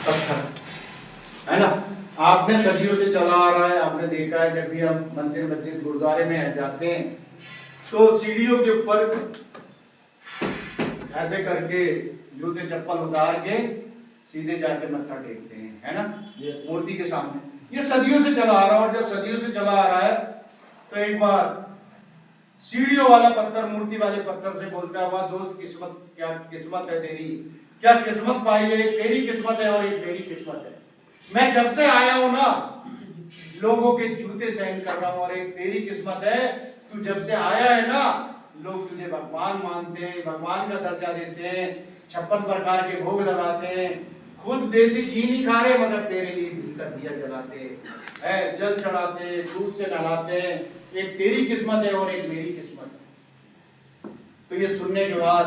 पत्थर, है ना। आपने सदियों से चला आ रहा है, आपने देखा है जब भी हम मंदिर मस्जिद गुरुद्वारे में जाते हैं तो सीढ़ियों के ऊपर ऐसे करके जूते चप्पल उतार के सीधे जाके मत्था टेकते हैं, है ना, मूर्ति के सामने। ये सदियों से चला आ रहा है, और जब सदियों से चला आ रहा है तो एक बार सीढ़ियों वाला पत्थर मूर्ति वाले पत्थर से बोलता है, वाह दोस्त, किस्मत, क्या किस्मत है तेरी, क्या किस्मत पाई है, एक तेरी किस्मत है और एक मेरी किस्मत है। मैं जब से आया हूं ना लोगों के जूते सहन कर रहा हूं, और एक तेरी किस्मत है, तू जब से आया है ना लोग तुझे भगवान मानते हैं, भगवान का दर्जा देते हैं, 56 प्रकार के भोग लगाते हैं, खुद देसी घी नहीं खा रहे मगर तेरे लिए घी का दिया जलाते हैं, जल चढ़ाते, दूध से नहलाते हैं। एक तेरी किस्मत है और एक मेरी किस्मत है। तो ये सुनने के बाद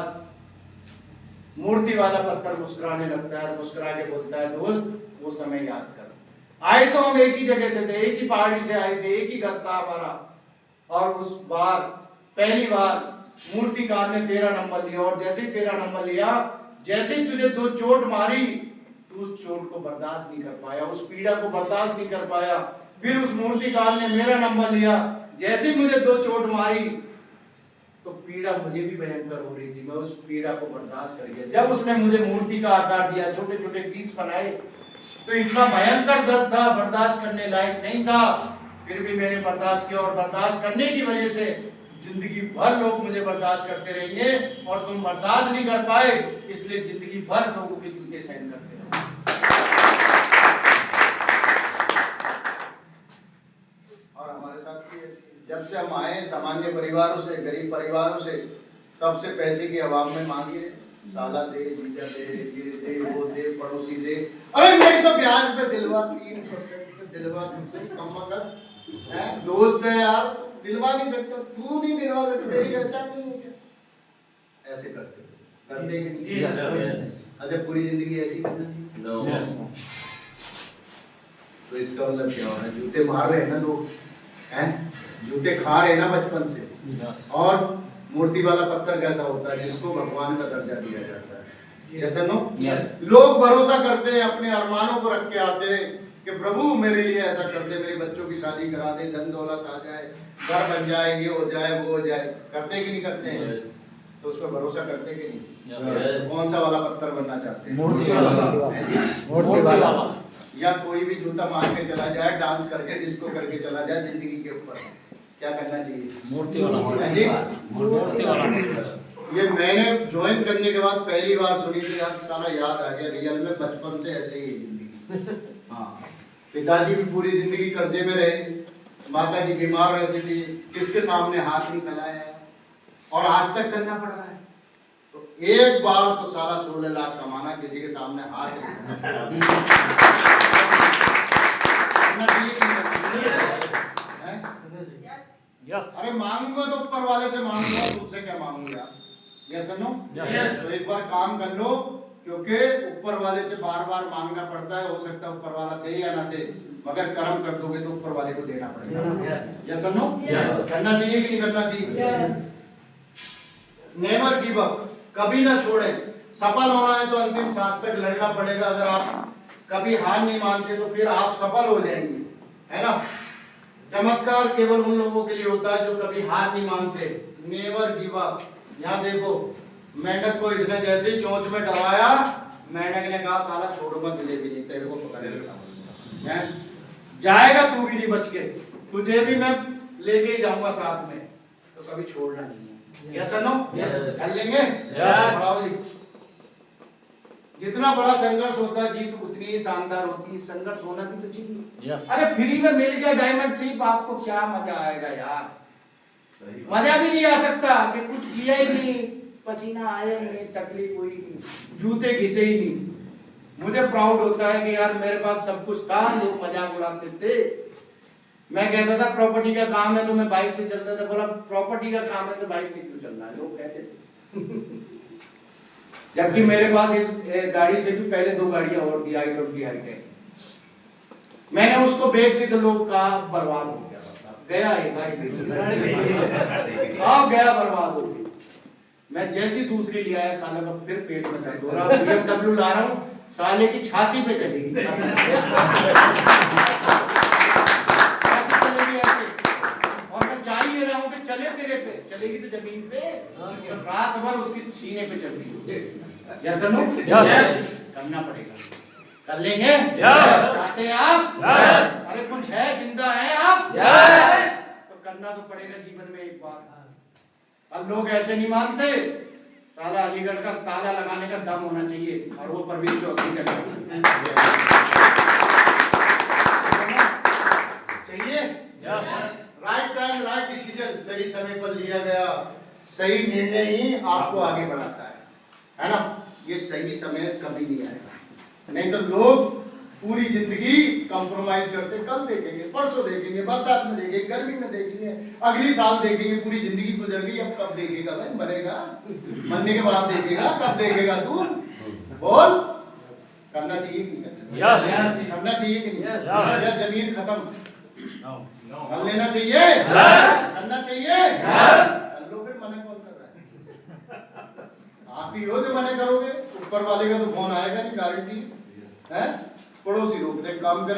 मूर्ति वाला पत्थर मुस्कुराने लगता है, मुस्कुरा के बोलता है, दोस्त वो समय याद कर, आए तो हम एक ही जगह से थे, एक ही पहाड़ी से आए थे, एक ही घर था हमारा, और उस बार पहली बार मूर्तिकार ने तेरा नंबर लिया, और जैसे ही तेरा नंबर लिया, जैसे ही तुझे 2 चोट मारी, तू उस चोट को बर्दाश्त नहीं कर पाया, उस पीड़ा को बर्दाश्त नहीं कर पाया। फिर उस मूर्तिकार ने मेरा नंबर लिया, जैसे ही मुझे 2 चोट मारी तो पीड़ा मुझे भी भयंकर हो रही थी, मैं उस पीड़ा को बर्दाश्त कर गया। जब उसने मुझे मूर्ति का आकार दिया, छोटे छोटे पीस बनाए, तो इतना भयंकर दर्द था, बर्दाश्त करने लायक नहीं था, फिर भी मैंने बर्दाश्त किया, और बर्दाश्त करने की वजह से जिंदगी भर लोग मुझे बर्दाश्त करते रहेंगे, और तुम बर्दाश्त नहीं कर पाए इसलिए जिंदगी भर लोगों के जूते सहन करते रहो। और हमारे साथ जब से हम आए सामान्य परिवारों से, गरीब परिवारों से, तब से पैसे की अभाव में मांगी रहे, साला दे, जीजा दे, ये दे, वो दे, पड़ोसी दे, अरे नहीं तो ब्याज पे दिलवा, 3% पे दिलवा, तुझसे कम मगर है, दोस्त है यार, दिलवा नहीं सकता, तू नहीं दिलवा सकता, तेरी पहचान नहीं है क्या? ऐसे करते कि नहीं? अच्छा, पूरी जिंदगी ऐसी करना चाहिए? तो इसका मतलब क्या हो रहा है? जूते मार रहे हैं ना लोग, हैं, जूते खा रहे हैं ना बचपन से। और मूर्ति वाला पत्थर कैसा होता है? जिसको भगवान का दर्जा दिया जाता है, जैसे नो लोग भरोसा करते हैं, अपने अरमानों को रख के आते हैं कि प्रभु मेरे लिए ऐसा कर दे, मेरे बच्चों की शादी करा दे, धन दौलत आ जाए, घर बन जाए, ये हो जाए, वो हो जाए, करते कि नहीं करते हैं? तो उस पर भरोसा करते कि नहीं? कौन सा वाला पत्थर बनना चाहते हैं? मूर्ति वाला। या कोई भी जूता मार के चला जाए, डांस करके, डिस्को करके चला जाए जिंदगी के ऊपर, क्या करना चाहिए? मूर्ति वाला। मूर्ति वाला। ये मैंने ज्वाइन करने के बाद पहली बार सुनी थी, यार सारा याद आ गया, रियल में बचपन से ऐसे ही जिंदगी। हाँ, पिताजी भी पूरी जिंदगी कर्जे में रहे, माता जी बीमार रहती थी, किसके सामने हाथ नहीं फैलाया है, और आज तक करना पड़ रहा है। तो एक बार तो सारा 16 लाख कमाना, किसी के सामने हाथ नहीं फैलाना। अरे मांगूंगा तो ऊपर वाले से मांगूंगा, तुमसे क्या मांगूंगा? Yes no? तो एक बार काम कर लो, क्योंकि ऊपर वाले से बार बार मांगना पड़ता है, हो सकता है ऊपर वाला दे या ना दे, मगर कर्म कर दोगे तो ऊपर वाले को देना पड़ेगा। Yes no? करना चाहिए कि नहीं करना चाहिए? नेवर गिव अप, कभी ना छोड़े। सफल होना है तो अंतिम सांस तक लड़ना पड़ेगा। अगर आप कभी हार नहीं मानते तो फिर आप सफल हो जाएंगे, है ना। चमत्कार केवल उन लोगों के लिए होता है जो कभी हार नहीं मानते। Never give up. यहाँ देखो, मेंढक को इसने जैसे ही चोंच में दबाया, मेंढक ने कहा साला छोड़ूंगा तुझे भी नहीं, तेरे को पकड़ेगा, जाएगा तू भी नहीं बच के, तुझे भी मैं लेके ही जाऊंगा साथ में, तो कभी छोड़ना नहीं है। Yes no? कर लेंगे? जितना बड़ा संघर्ष होता है जीत उतनी ही शानदार होती है। संघर्ष होना भी तो चाहिए। अरे फ्री में मिल गया डायमंड सिर्फ, आपको क्या मजा आएगा यार? मजा भी नहीं आ सकता कि कुछ किया ही नहीं, पसीना आया ही नहीं, तकलीफ हुई नहीं, जूते घिसे ही नहीं। मुझे प्राउड होता है कि यार मेरे पास सब कुछ था, लोग मजाक उड़ाते थे। मैं कहता था प्रॉपर्टी का काम है तो मैं बाइक से चलता था, बोला प्रॉपर्टी का काम है तो बाइक से क्यों चलना है, लोग कहते थे। जबकि मेरे पास इस गाड़ी से भी पहले 2 गाड़ियां और थी, i20 i10। मैंने उसको बेच दी तो लोग का बर्बाद हो गया, गया ये गाड़ी अब गया, बर्बाद हो गई। मैं जैसी दूसरी लिया है साला का फिर पेट में दर्द हो रहा। BMW ला रहा हूँ, साले की छाती पे चलेगी। ऐसे चलेगी ऐसे, और मैं चाह ही रहा हूं कि चले तेरे पे, चलेगी तो जमीन पे, तो रात भर उसकी सीने पे चल रही है। Yes no? करना पड़ेगा, कर लेंगे? चाहते हैं आप? अरे कुछ है, जिंदा है आप? तो करना तो पड़ेगा जीवन में एक बार। अब लोग ऐसे नहीं मानते, साला अलीगढ़ का ताला लगाने का दम होना चाहिए, और वो परवीन चौधरी का चाहिए। राइट टाइम राइट डिसीजन, सही समय पर लिया गया सही निर्णय ही आपको आगे बढ़ाता है ना? ये सही समय कभी नहीं आएगा, नहीं तो लोग पूरी जिंदगी कंप्रोमाइज करते, कल देखेंगे, परसों देखेंगे, बरसात में देखेंगे, गर्मी में देखेंगे, अगली साल देखेंगे, पूरी जिंदगी गुजर गई, अब कब देखेगा भाई? मरेगा, मरने के बाद देखेगा, कब देखेगा तू? बोल, करना चाहिए कि नहीं? करना चाहिए कि नहीं? या जमीन खत्म कर लेना चाहिए? करना चाहिए? कर लो फिर, मना कौन कर रहा है? आप ही हो जो मना करोगे, ऊपर वाले का तो फोन आएगा नहीं, गारंटी है। पड़ोसी रोक ले, काम कर